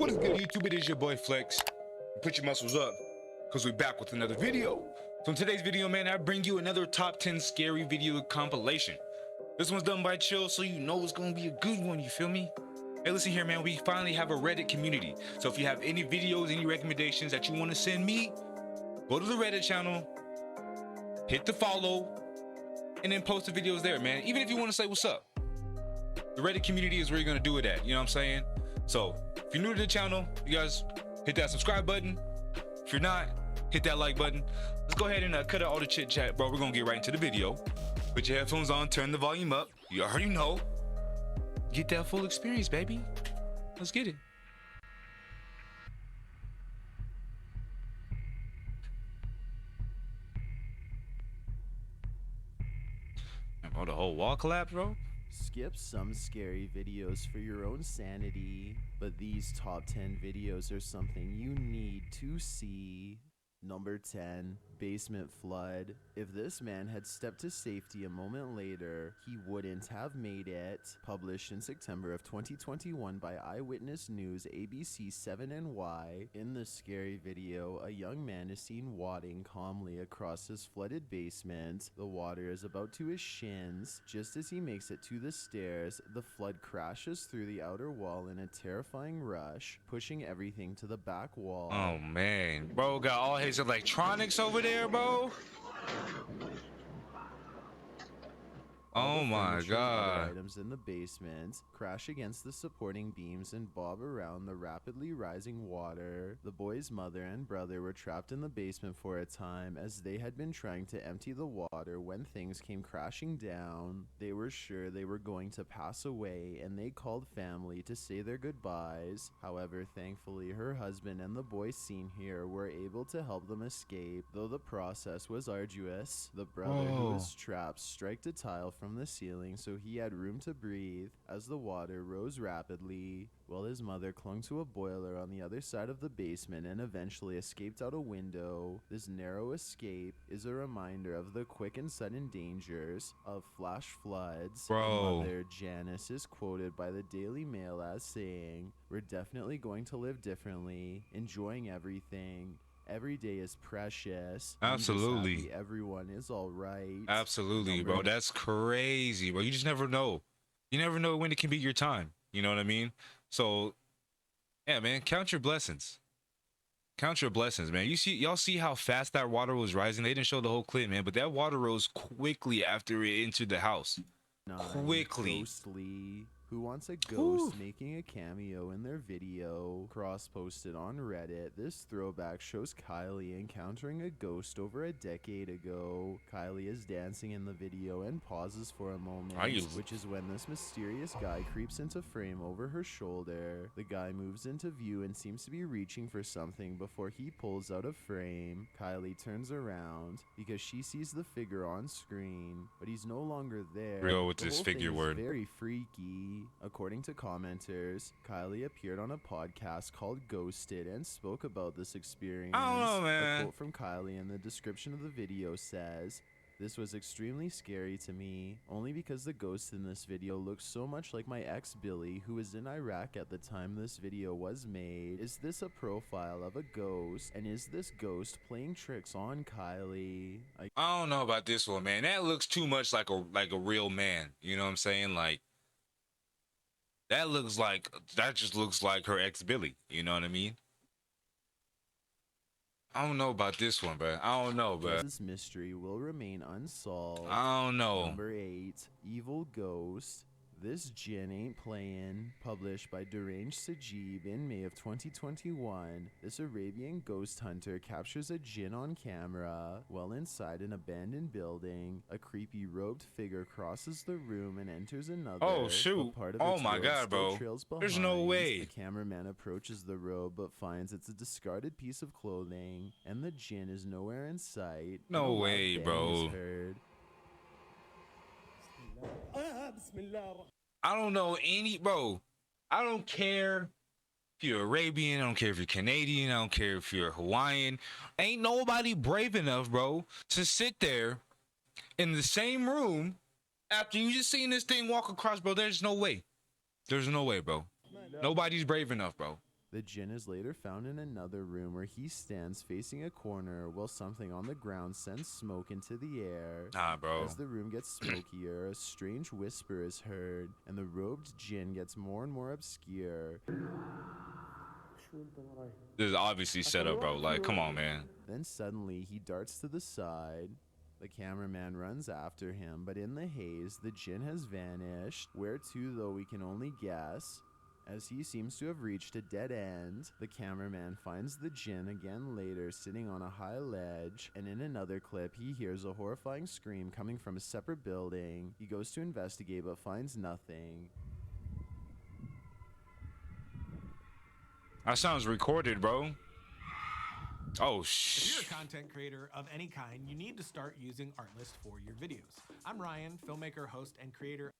What is good, YouTube? It is your boy Flex. Put your muscles up, because we're back with another video. So in today's video, man, I bring you another top 10 scary video compilation. This one's done by Chill, so you know it's gonna be a good one, you feel me? Hey, listen here, man, we finally have a Reddit community. So if you have any videos, any recommendations that you want to send me, go to the Reddit channel, hit the follow, and then post the videos there, man. Even if you want to say what's up. The Reddit community is where you're gonna do it at, you know what I'm saying? So if you're new to the channel, you guys hit that subscribe button. If you're not, hit that like button. Let's go ahead and cut out all the chit chat, bro. We're gonna get right into the video. Put your headphones on, turn the volume up. You already know. Get that full experience, baby. Let's get it. Bro, the whole wall collapsed, bro. Skip some scary videos for your own sanity, but these top 10 videos are something you need to see. Number 10, basement flood. If this man had stepped to safety a moment later, he wouldn't have made it. Published in September of 2021 by Eyewitness News ABC 7NY. In this scary video, a young man is seen wading calmly across his flooded basement. The water is about to his shins. Just as he makes it to the stairs, the flood crashes through the outer wall in a terrifying rush, pushing everything to the back wall. Oh man, bro got all his electronics over there, bro. Oh my god. Items in the basement crash against the supporting beams and bob around the rapidly rising water. The boy's mother and brother were trapped in the basement for a time as they had been trying to empty the water when things came crashing down. They were sure they were going to pass away and they called family to say their goodbyes. However, thankfully her husband and the boy seen here were able to help them escape. Though the process was arduous, the brother who was trapped struck a tile from the ceiling so he had room to breathe as the water rose rapidly, while his mother clung to a boiler on the other side of the basement and eventually escaped out a window. This narrow escape is a reminder of the quick and sudden dangers of flash floods. Bro. Mother Janice is quoted by the Daily Mail as saying, "We're definitely going to live differently, enjoying everything. Every day is precious. Absolutely. Everyone is all right." Absolutely, bro. That's crazy, bro. You just never know. You never know when it can be your time. You know what I mean? So, yeah, man, count your blessings. Count your blessings, man. Y'all see how fast that water was rising? They didn't show the whole clip, man, but that water rose quickly after it entered the house. Quickly. Ghostly. Who wants a ghost making a cameo in their video? Cross-posted on Reddit, this throwback shows Kylie encountering a ghost over a decade ago. Kylie is dancing in the video and pauses for a moment, which is when this mysterious guy creeps into frame over her shoulder. The guy moves into view and seems to be reaching for something before he pulls out of frame. Kylie turns around because she sees the figure on screen, but he's no longer there. Real with this figure word. Very freaky. According to commenters, Kylie appeared on a podcast called Ghosted and spoke about this experience. I don't know, man. A quote from Kylie in the description of the video says, "This was extremely scary to me, only because the ghost in this video looks so much like my ex Billy, who was in Iraq at the time this video was made. Is this a profile of a ghost? And is this ghost playing tricks on Kylie?" I don't know about this one, man. That looks too much like a real man. You know what I'm saying? Like, that just looks like her ex Billy. You know what I mean? I don't know about this one, bro. I don't know, bro. This mystery will remain unsolved. I don't know. Number 8, Evil Ghost. This Jinn Ain't Playin', published by Deranged Sajib in May of 2021. This Arabian ghost hunter captures a jinn on camera while inside an abandoned building. A creepy robed figure crosses the room and enters another. Oh shoot! Oh my god, bro! There's no way. The cameraman approaches the robe but finds it's a discarded piece of clothing, and the jinn is nowhere in sight. No way, bro. I don't know bro. I don't care if you're Arabian. I don't care if you're Canadian. I don't care if you're Hawaiian. Ain't nobody brave enough, bro, to sit there in the same room after you just seen this thing walk across, bro. There's no way. There's no way, bro. Nobody's brave enough, bro. The djinn is later found in another room where he stands facing a corner while something on the ground sends smoke into the air. Nah, bro. As the room gets smokier, a strange whisper is heard, and the robed djinn gets more and more obscure. This is obviously set up, bro. Like, come on, man. Then suddenly he darts to the side. The cameraman runs after him, but in the haze, the djinn has vanished. Where to, though, we can only guess. As he seems to have reached a dead end, the cameraman finds the djinn again later sitting on a high ledge, and in another clip he hears a horrifying scream coming from a separate building. He goes to investigate but finds nothing. That sounds recorded, bro. Oh, If you're a content creator of any kind, you need to start using Artlist for your videos. I'm Ryan, filmmaker, host, and creator.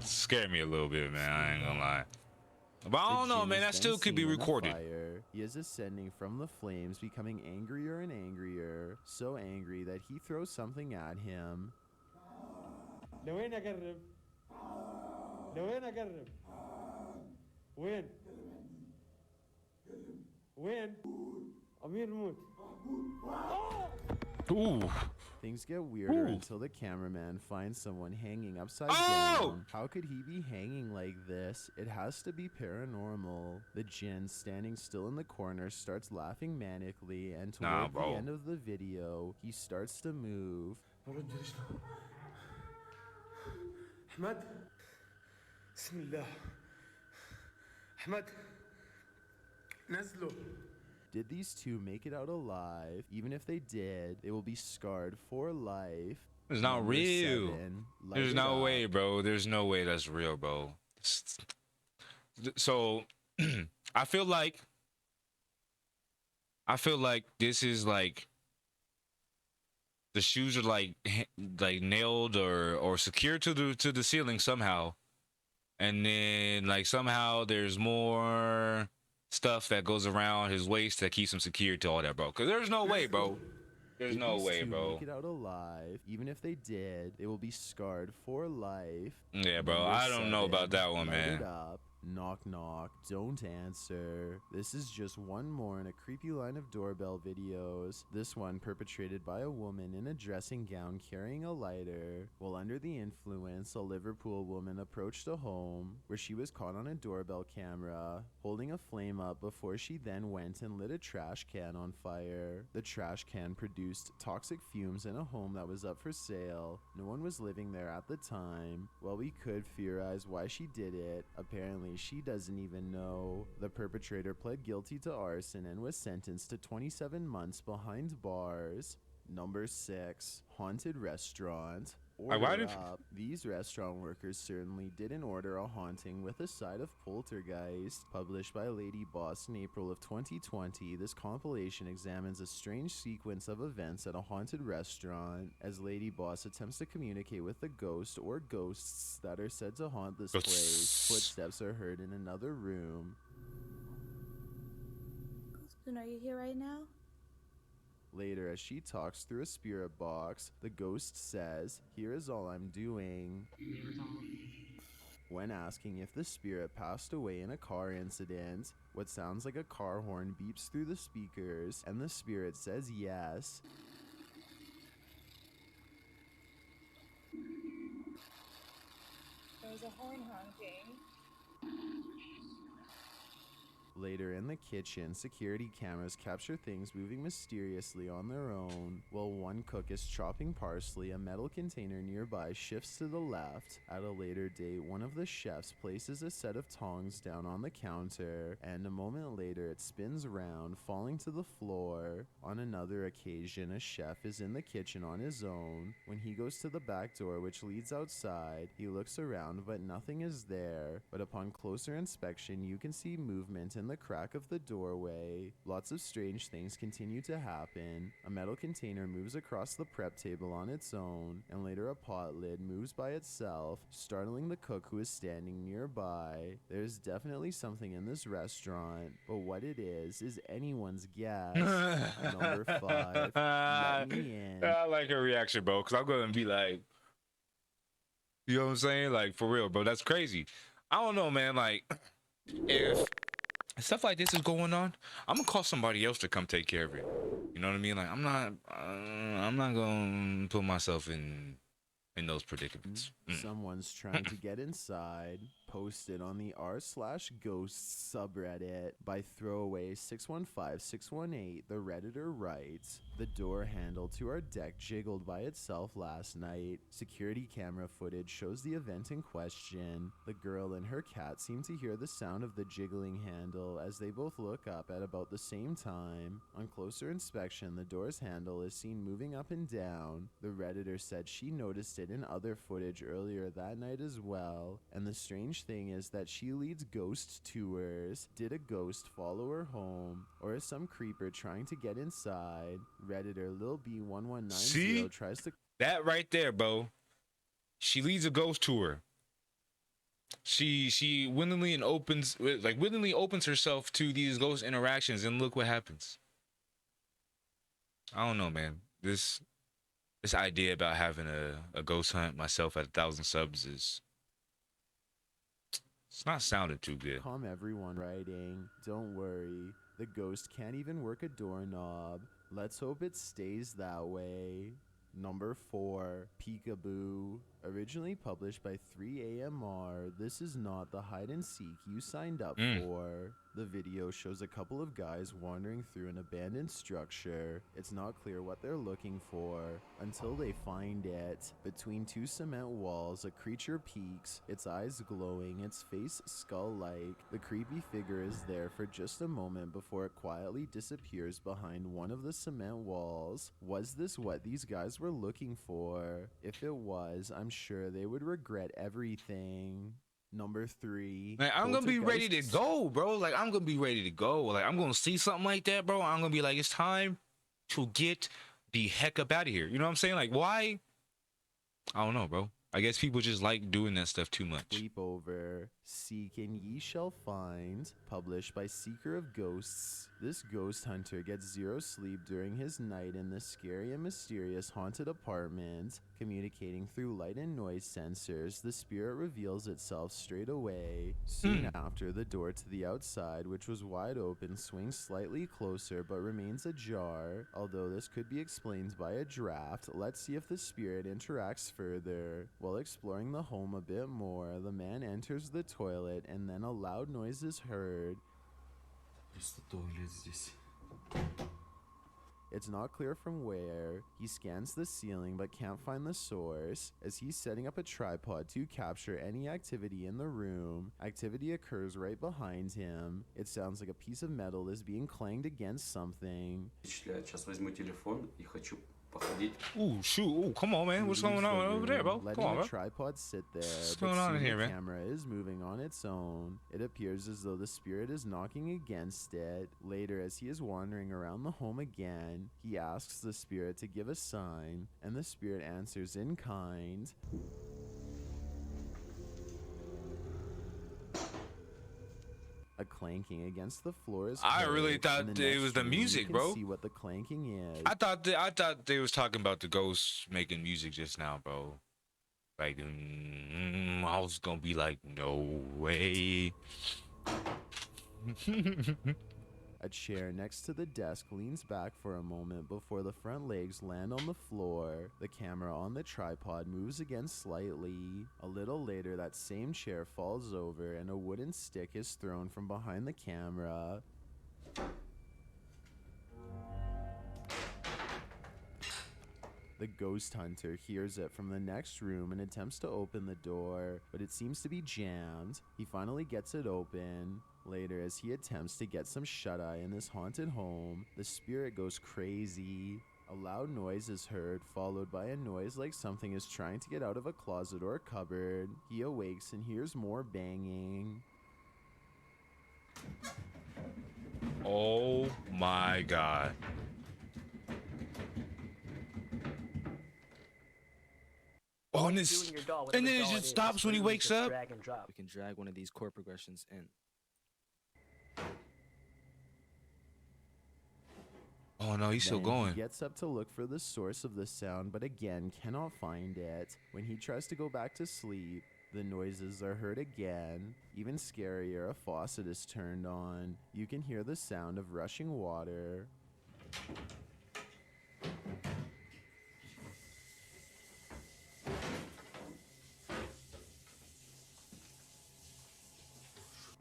Scared me a little bit, man. I ain't gonna lie. But I don't know, man. That still could be recorded. He is ascending from the flames, becoming angrier and angrier, so angry that he throws something at him. لوين اقرب؟ لوين اقرب؟ وين؟ وين؟ أمير موت. Ooh. Things get weirder until the cameraman finds someone hanging upside down. How could he be hanging like this? It has to be paranormal. The djinn, standing still in the corner, starts laughing manically, and toward the end of the video, he starts to move. أحمد بسم الله أحمد نزله. Did these two make it out alive? Even if they did, they will be scarred for life. It's not Number real. 7, There's no way, bro. There's no way that's real, bro. So I feel like this is like the shoes are like nailed or secured to the ceiling somehow, and then like somehow there's more stuff that goes around his waist that keeps him secured to all that, bro. Cause there's no way, bro. There's no way, bro. Make it out alive. Even if they did, they will be scarred for life. Yeah, bro. I don't know about that one, man. Knock knock, don't answer. This is just one more in a creepy line of doorbell videos. This one perpetrated by a woman in a dressing gown carrying a lighter. While under the influence, a Liverpool woman approached a home where she was caught on a doorbell camera, holding a flame up before she then went and lit a trash can on fire. The trash can produced toxic fumes in a home that was up for sale. No one was living there at the time. While we could theorize why she did it, apparently she doesn't even know. The perpetrator pled guilty to arson and was sentenced to 27 months behind bars. Number 6, haunted restaurant. Order up. These restaurant workers certainly didn't order a haunting with a side of poltergeist. Published by Lady Boss in April of 2020, this compilation examines a strange sequence of events at a haunted restaurant as Lady Boss attempts to communicate with the ghost or ghosts that are said to haunt this place. Footsteps are heard in another room. Are you here right now? Later, as she talks through a spirit box, the ghost says, "Here is all I'm doing." When asking if the spirit passed away in a car incident, what sounds like a car horn beeps through the speakers, and the spirit says yes. There's a horn honking. Later in the kitchen, security cameras capture things moving mysteriously on their own. While one cook is chopping parsley, a metal container nearby shifts to the left. At a later date, one of the chefs places a set of tongs down on the counter, and a moment later it spins around, falling to the floor. On another occasion, a chef is in the kitchen on his own. When he goes to the back door which leads outside, he looks around but nothing is there. But upon closer inspection, you can see movement in the crack of the doorway. Lots of strange things continue to happen. A metal container moves across the prep table on its own, and later a pot lid moves by itself, startling the cook who is standing nearby. There's definitely something in this restaurant, but what it is anyone's guess. Number 5, let me in. I like her reaction, bro, because I'm going to be like, you know what I'm saying? Like, for real, bro, that's crazy. I don't know, man. Like, if stuff like this is going on, I'm gonna call somebody else to come take care of it. You know what I mean? Like, I'm not gonna put myself in those predicaments. Someone's trying to get inside. Posted on the r/ghosts subreddit by throwaway 615618. The redditor writes, the door handle to our deck jiggled by itself last night. Security camera footage shows the event in question. The girl and her cat seem to hear the sound of the jiggling handle as they both look up at about the same time. On closer inspection, the door's handle is seen moving up and down. The redditor said she noticed it in other footage earlier that night as well, and the strange thing is that she leads ghost tours. Did a ghost follow her home, or is some creeper trying to get inside? Redditor Lil B1190 See? tries to That right there, bro. She leads a ghost tour. She willingly opens herself to these ghost interactions, and look what happens. I don't know, man. This idea about having a ghost hunt myself at 1,000 subs it's not sounding too good. calm everyone writing. Don't worry, the ghost can't even work a doorknob. Let's hope it stays that way. Number 4, PeekABoo. Originally published by 3AMR, this is not the hide and seek you signed up for. The video shows a couple of guys wandering through an abandoned structure. It's not clear what they're looking for until they find it. Between two cement walls, a creature peeks, its eyes glowing, its face skull-like. The creepy figure is there for just a moment before it quietly disappears behind one of the cement walls. Was this what these guys were looking for? If it was, I'm sure they would regret everything. Number 3. Like, I'm gonna be ready to go, bro. Like, I'm gonna be ready to go. Like, I'm gonna see something like that, bro. I'm gonna be like, it's time to get the heck up out of here. You know what I'm saying? Like, why? I don't know, bro. I guess people just like doing that stuff too much. Sleepover. Seek and ye shall find. Published by Seeker of Ghosts. This ghost hunter gets zero sleep during his night in this scary and mysterious haunted apartment. Communicating through light and noise sensors, the spirit reveals itself straight away. Soon after, the door to the outside, which was wide open, swings slightly closer but remains ajar. Although this could be explained by a draft, let's see if the spirit interacts further. While exploring the home a bit more, the man enters the toilet and then a loud noise is heard. It's not clear from where. He scans the ceiling but can't find the source. As he's setting up a tripod to capture any activity in the room, activity occurs right behind him. It sounds like a piece of metal is being clanged against something. Сейчас возьму телефон и хочу походить. Ooh, shoot. Ooh, come on, man. What's going on over there, bro? Letting Come on, the bro. tripod sit there. What's but going on in soon here, the man? camera is moving on its own. It appears as though the spirit is knocking against it. Later, as he is wandering around the home again, he asks the spirit to give a sign, and the spirit answers in kind. A clanking against the floor is I heard. really In thought the it next was the room, music, you can bro. see what the clanking is. I thought they was talking about the ghosts making music just now, bro. Like, I was gonna be like, no way. A chair next to the desk leans back for a moment before the front legs land on the floor. The camera on the tripod moves again slightly. A little later, that same chair falls over and a wooden stick is thrown from behind the camera. The ghost hunter hears it from the next room and attempts to open the door, but it seems to be jammed. He finally gets it open. Later, as he attempts to get some shut-eye in this haunted home, the spirit goes crazy. A loud noise is heard, followed by a noise like something is trying to get out of a closet or a cupboard. He awakes and hears more banging. Oh my god. Oh, and this, and then it just stops when he wakes up. We can drag one of these core progressions in. Oh no, he's still Then going. He gets up to look for the source of the sound, but again cannot find it. When he tries to go back to sleep, The noises are heard again. Even scarier, a faucet is turned on. You can hear the sound of rushing water.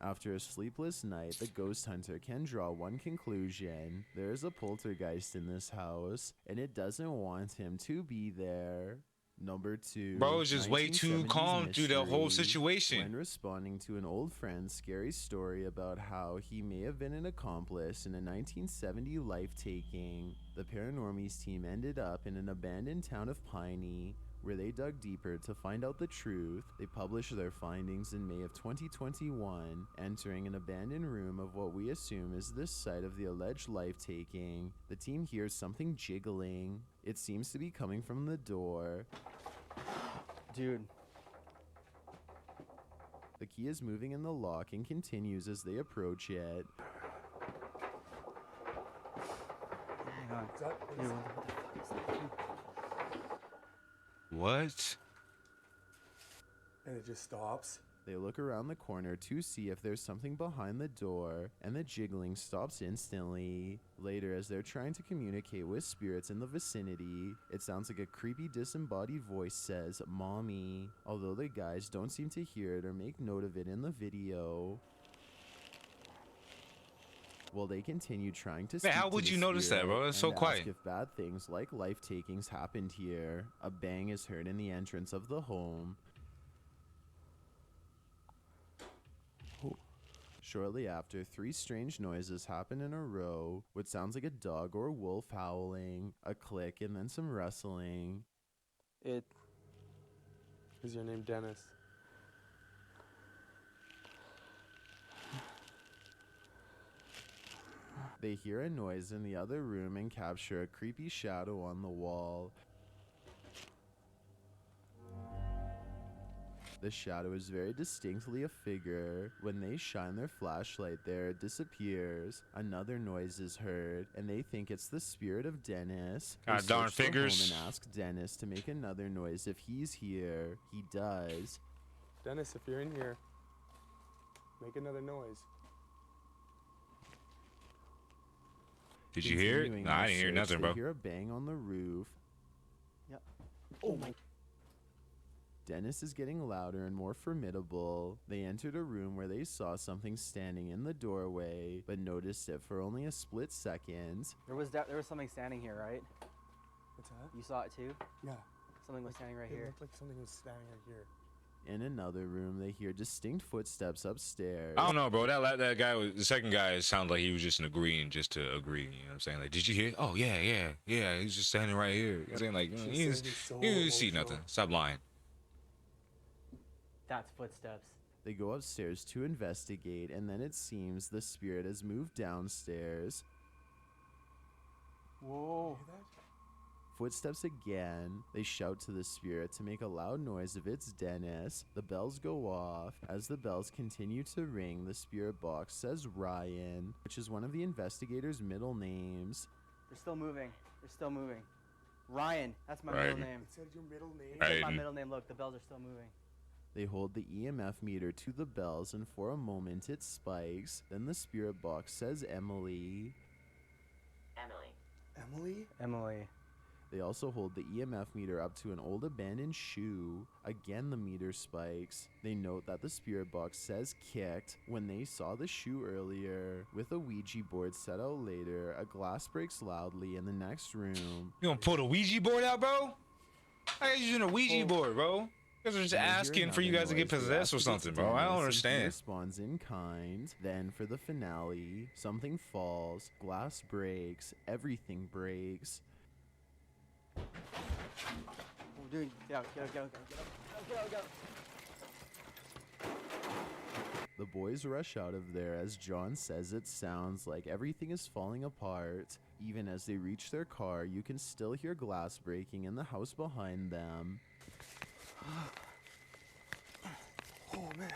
After a sleepless night, the ghost hunter can draw one conclusion. There is a poltergeist in this house, and it doesn't want him to be there. Number 2. Bro is just way too 1970s calm through the whole mystery. situation. When responding to an old friend's scary story about how he may have been an accomplice in a 1970 life-taking, the Paranormies team ended up in an abandoned town of Piney, where they dug deeper to find out the truth. They published their findings in May of 2021, entering an abandoned room of what we assume is the site of the alleged life-taking. The team hears something jiggling. It seems to be coming from the door. Dude. The key is moving in the lock and continues as they approach it. Hang on. Dude, what the fuck is that? What? And it just stops. They look around the corner to see if there's something behind the door, and the jiggling stops instantly. Later, as they're trying to communicate with spirits in the vicinity, it sounds like a creepy disembodied voice says, "Mommy," although the guys don't seem to hear it or make note of it in the video. While they continue trying to speak how to would the you notice that, spirit bro? It's so and quiet. ask if bad things like life takings happened here, a bang is heard in the entrance of the home. Shortly after, 3 strange noises happen in a row, what sounds like a dog or wolf howling, a click, and then some rustling. It. Is your name Dennis? They hear a noise in the other room and capture a creepy shadow on the wall. The shadow is very distinctly a figure. When they shine their flashlight there, it disappears. Another noise is heard, and they think it's the spirit of Dennis. They God darn search the home figures. and ask Dennis to make another noise if he's here. He does. Dennis, if you're in here, make another noise. Did you hear it? Continuing No, I their didn't hear search, nothing, they bro. hear a bang on the roof. Yep. Oh my. Dennis is getting louder and more formidable. They entered a room where they saw something standing in the doorway, but noticed it for only a split second. There was something standing here, right? What's that? You saw it too? Yeah. Something was standing right It here. looked like something was standing right here. In another room, they hear distinct footsteps upstairs. I don't know, bro. That guy was the second guy. Sounded like he was just agreeing, just to agree. You know what I'm saying? Like, did you hear? Oh yeah. He's just standing right here. You know what I'm saying? Like, you didn't see nothing. Stop lying. That's footsteps. They go upstairs to investigate, and then it seems the spirit has moved downstairs. Whoa. Footsteps again. They shout to the spirit to make a loud noise if it's Dennis. The bells go off. As the bells continue to ring, the spirit box says Ryan, which is one of the investigators' middle names. They're still moving. They're still moving. Ryan. That's my Right. middle name. It said your middle name? That's my Aiden. middle name. Look, the bells are still moving. They hold the EMF meter to the bells, and for a moment it spikes. Then the spirit box says Emily. Emily? Emily. They also hold the EMF meter up to an old abandoned shoe. Again, the meter spikes. They note that the spirit box says kicked when they saw the shoe earlier. With a Ouija board set out later, a glass breaks loudly in the next room. You gonna pull the Ouija board out, bro? I got using a Ouija board, bro. You guys are just They hear asking for you another guys to get noise. They possessed or ask if it's something, bro. I don't Dennis, and he understand. responds in kind. Then for the finale, something falls, glass breaks, everything breaks. Oh, dude, get out. The boys rush out of there as John says it sounds like everything is falling apart. Even as they reach their car, you can still hear glass breaking in the house behind them. Oh, man.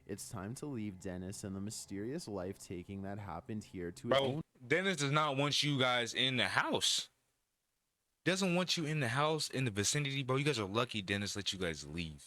It's time to leave Dennis and the mysterious life-taking that happened here to his Bro, own. Dennis does not want you guys in the house. doesn't want you in the house, in the vicinity, bro, you guys are lucky Dennis let you guys leave.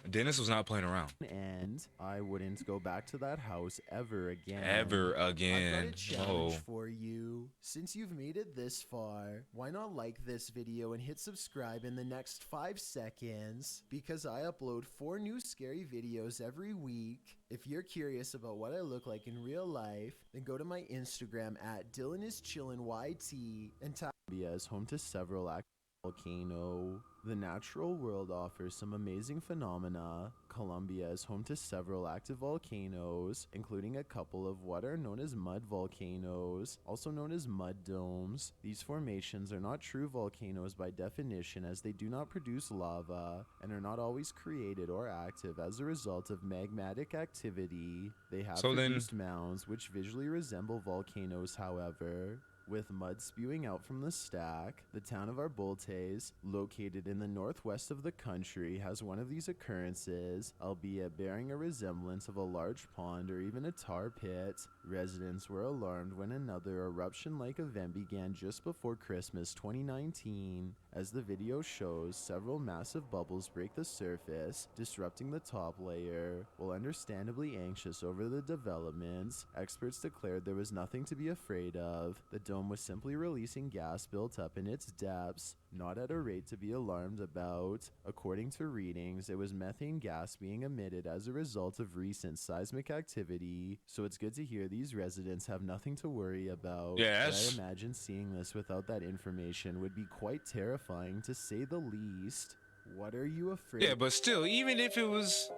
Dennis was not playing around. And I wouldn't go back to that house ever again. Ever I've again. got a challenge Whoa. for you. Since you've made it this far, why not like this video and hit subscribe in the next 5 seconds? Because I upload 4 new scary videos every week. If you're curious about what I look like in real life, then go to my Instagram at DylanIsChillinYT and tag me as home to several active volcano. The natural world offers some amazing phenomena. Colombia is home to several active volcanoes, including a couple of what are known as mud volcanoes, also known as mud domes. These formations are not true volcanoes by definition, as they do not produce lava and are not always created or active as a result of magmatic activity. They have produced mounds which visually resemble volcanoes, however. With mud spewing out from the stack, the town of Arboltes, located in the northwest of the country, has one of these occurrences, albeit bearing a resemblance of a large pond or even a tar pit. Residents were alarmed when another eruption-like event began just before Christmas 2019. As the video shows, several massive bubbles break the surface, disrupting the top layer. While understandably anxious over the developments, experts declared there was nothing to be afraid of. The dome was simply releasing gas built up in its depths, not at a rate to be alarmed about. According to readings, it was methane gas being emitted as a result of recent seismic activity, so it's good to hear these residents have nothing to worry about. Yes. I imagine seeing this without that information would be quite terrifying, to say the least. What are you afraid? Yeah, but still, even if it was,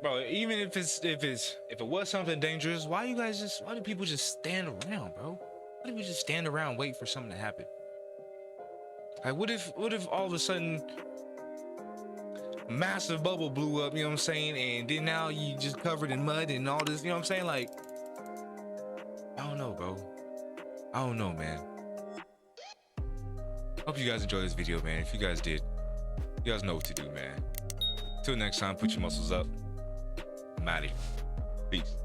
bro, even if it was something dangerous, why do people just stand around, bro? Why do we just stand around wait for something to happen? Like, what if all of a sudden massive bubble blew up, you know what I'm saying, and then now you just covered in mud and all this, you know what I'm saying? Like, I don't know, bro. I don't know, man. Hope you guys enjoyed this video, man. If you guys did, you guys know what to do, man. Till next time, put your muscles up. I'm out of here. Peace.